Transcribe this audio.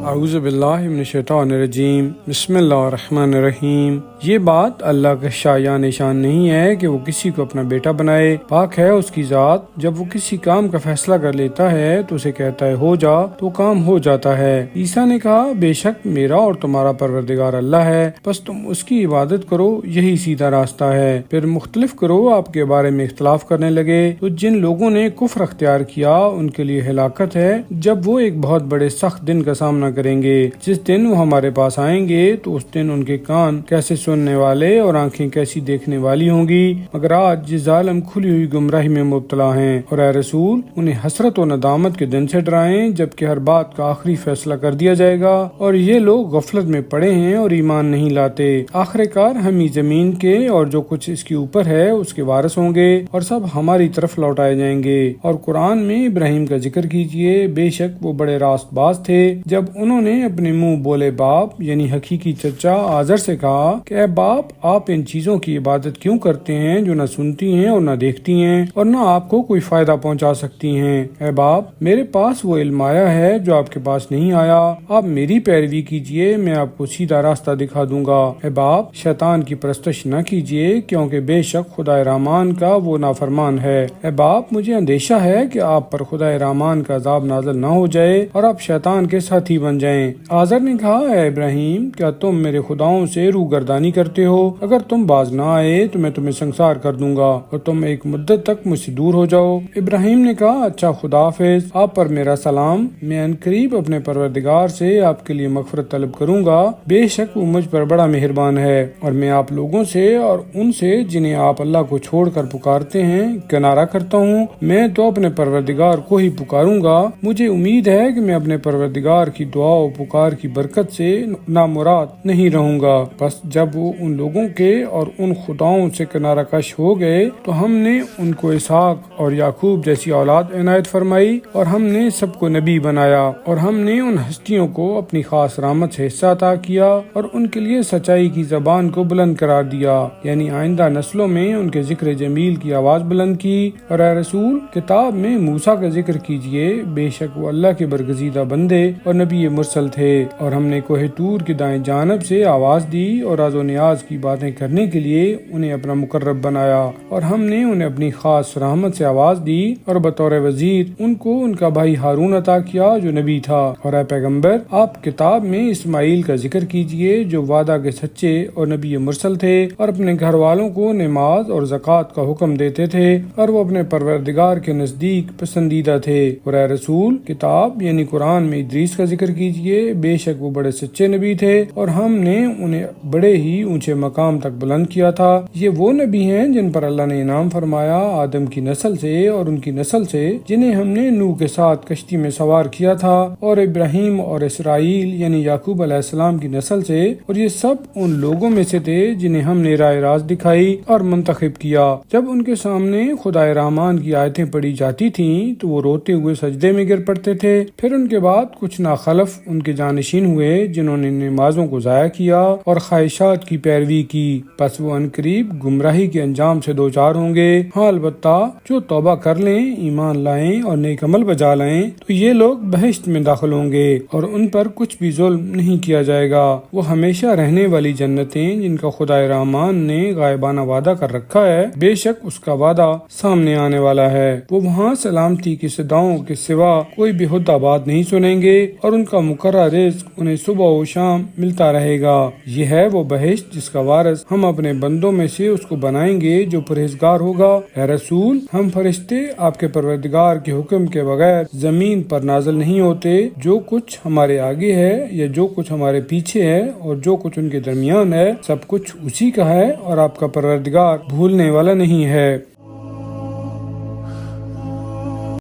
اعوذ باللہ من الشیطان الرجیم بسم اللہ الرحمن الرحیم۔ یہ بات اللہ کا شایع نشان نہیں ہے کہ وہ کسی کو اپنا بیٹا بنائے، پاک ہے اس کی ذات۔ جب وہ کسی کام کا فیصلہ کر لیتا ہے تو اسے کہتا ہے ہو جا تو کام ہو جاتا ہے۔ عیسیٰ نے کہا بے شک میرا اور تمہارا پروردگار اللہ ہے، بس تم اس کی عبادت کرو، یہی سیدھا راستہ ہے۔ پھر مختلف کرو آپ کے بارے میں اختلاف کرنے لگے، تو جن لوگوں نے کفر اختیار کیا ان کے لیے ہلاکت ہے جب وہ ایک بہت بڑے سخت دن کا سامنا کریں گے۔ جس دن وہ ہمارے پاس آئیں گے تو اس دن ان کے کان کیسے سننے والے اور آنکھیں کیسی دیکھنے والی ہوں گی، مگر آج جس ظالم کھلی ہوئی گمراہی میں مبتلا ہیں۔ اور اے رسول انہیں حسرت و ندامت کے دن سے ڈرائیں جبکہ ہر بات کا آخری فیصلہ کر دیا جائے گا، اور یہ لوگ غفلت میں پڑے ہیں اور ایمان نہیں لاتے۔ آخر کار ہم ہی زمین کے اور جو کچھ اس کے اوپر ہے اس کے وارث ہوں گے، اور سب ہماری طرف لوٹائے جائیں گے۔ اور قرآن میں ابراہیم کا ذکر کیجئے، بے شک وہ بڑے راست باز تھے جب انہوں نے اپنے منہ بولے باپ یعنی حقیقی چچا آزر سے کہا کہ اے باپ آپ ان چیزوں کی عبادت کیوں کرتے ہیں جو نہ سنتی ہیں اور نہ دیکھتی ہیں اور نہ آپ کو کوئی فائدہ پہنچا سکتی ہیں۔ اے باپ میرے پاس وہ علم آیا ہے جو آپ کے پاس نہیں آیا، آپ میری پیروی کیجئے، میں آپ کو سیدھا راستہ دکھا دوں گا۔ اے باپ شیطان کی پرستش نہ کیجئے کیونکہ بے شک خدا رحمان کا وہ نافرمان ہے۔ اے باپ مجھے اندیشہ ہے کہ آپ پر خدا رحمان کا عذاب نازل نہ ہو جائے اور آپ شیطان کے ساتھی بن جائیں۔ آزر نے کہا اے ابراہیم کیا تم میرے خداؤں سے روگردانی کرتے ہو؟ اگر تم باز نہ آئے تو میں تمہیں سنسار کر دوں گا اور تم ایک مدت تک مجھ سے دور ہو جاؤ۔ ابراہیم نے کہا اچھا خدا حافظ، آپ پر میرا سلام، میں عنقریب اپنے پروردگار سے آپ کے لیے مغفرت طلب کروں گا، بے شک وہ مجھ پر بڑا مہربان ہے۔ اور میں آپ لوگوں سے اور ان سے جنہیں آپ اللہ کو چھوڑ کر پکارتے ہیں کنارہ کرتا ہوں، میں تو اپنے پروردگار کو ہی پکاروں گا۔ مجھے امید ہے کہ میں اپنے پروردگار کی دعا و پکار کی برکت سے نامراد نہیں رہوں گا۔ بس جب وہ ان لوگوں کے اور ان خداؤں سے کنارہ کش ہو گئے تو ہم نے ان کو اسحاق اور یعقوب جیسی اولاد عنایت فرمائی، اور ہم نے سب کو نبی بنایا، اور ہم نے ان ہستیوں کو اپنی خاص رحمت سے حصہ عطا کیا اور ان کے لیے سچائی کی زبان کو بلند قرار دیا، یعنی آئندہ نسلوں میں ان کے ذکر جمیل کی آواز بلند کی۔ اور اے رسول کتاب میں موسیٰ کا ذکر کیجئے، بے شک وہ اللہ کے برگزیدہ بندے اور نبی مرسل تھے، اور ہم نے کوہ طور کی دائیں جانب سے آواز دی اور راز و نیاز کی باتیں کرنے کے لیے انہیں اپنا مقرب بنایا، اور ہم نے انہیں اپنی خاص رحمت سے آواز دی اور بطور وزیر ان کو ان کا بھائی ہارون عطا کیا جو نبی تھا۔ اور اے پیغمبر آپ کتاب میں اسماعیل کا ذکر کیجئے جو وعدہ کے سچے اور نبی مرسل تھے، اور اپنے گھر والوں کو نماز اور زکوٰۃ کا حکم دیتے تھے، اور وہ اپنے پروردگار کے نزدیک پسندیدہ تھے۔ اور اے رسول کتاب یعنی قرآن میں ادریس کا ذکر کیجئے، بے شک وہ بڑے سچے نبی تھے اور ہم نے انہیں بڑے ہی اونچے مقام تک بلند کیا تھا۔ یہ وہ نبی ہیں جن پر اللہ نے انعام فرمایا آدم کی نسل سے اور ان کی نسل سے جنہیں ہم نے نوح کے ساتھ کشتی میں سوار کیا تھا، اور ابراہیم اور اسرائیل یعنی یعقوب علیہ السلام کی نسل سے، اور یہ سب ان لوگوں میں سے تھے جنہیں ہم نے راہ راست دکھائی اور منتخب کیا۔ جب ان کے سامنے خدا رحمان کی آیتیں پڑھی جاتی تھیں تو وہ روتے ہوئے سجدے میں گر پڑتے تھے۔ پھر ان کے بعد کچھ ناخلف ان کے جانشین ہوئے جنہوں نے نمازوں کو ضائع کیا اور خواہشات کی پیروی کی، پس وہ عنقریب گمراہی کے انجام سے دوچار ہوں گے۔ ہاں البتہ جو توبہ کر لیں، ایمان لائیں اور نیک عمل بجا لائیں تو یہ لوگ بہشت میں داخل ہوں گے اور ان پر کچھ بھی ظلم نہیں کیا جائے گا۔ وہ ہمیشہ رہنے والی جنتیں جن کا خدا رحمان نے غائبانہ وعدہ کر رکھا ہے، بے شک اس کا وعدہ سامنے آنے والا ہے۔ وہ وہاں سلامتی کی صداؤں کے سوا کوئی بےہودہ بات نہیں سنیں گے، اور ان کا مقررہ رزق انہیں صبح و شام ملتا رہے گا۔ یہ ہے وہ بہشت جس کا وارث ہم اپنے بندوں میں سے اس کو بنائیں گے جو پرہیزگار ہوگا۔ اے رسول ہم فرشتے آپ کے پروردگار کے حکم کے بغیر زمین پر نازل نہیں ہوتے، جو کچھ ہمارے آگے ہے یا جو کچھ ہمارے پیچھے ہے اور جو کچھ ان کے درمیان ہے، سب کچھ اسی کا ہے، اور آپ کا پروردگار بھولنے والا نہیں ہے۔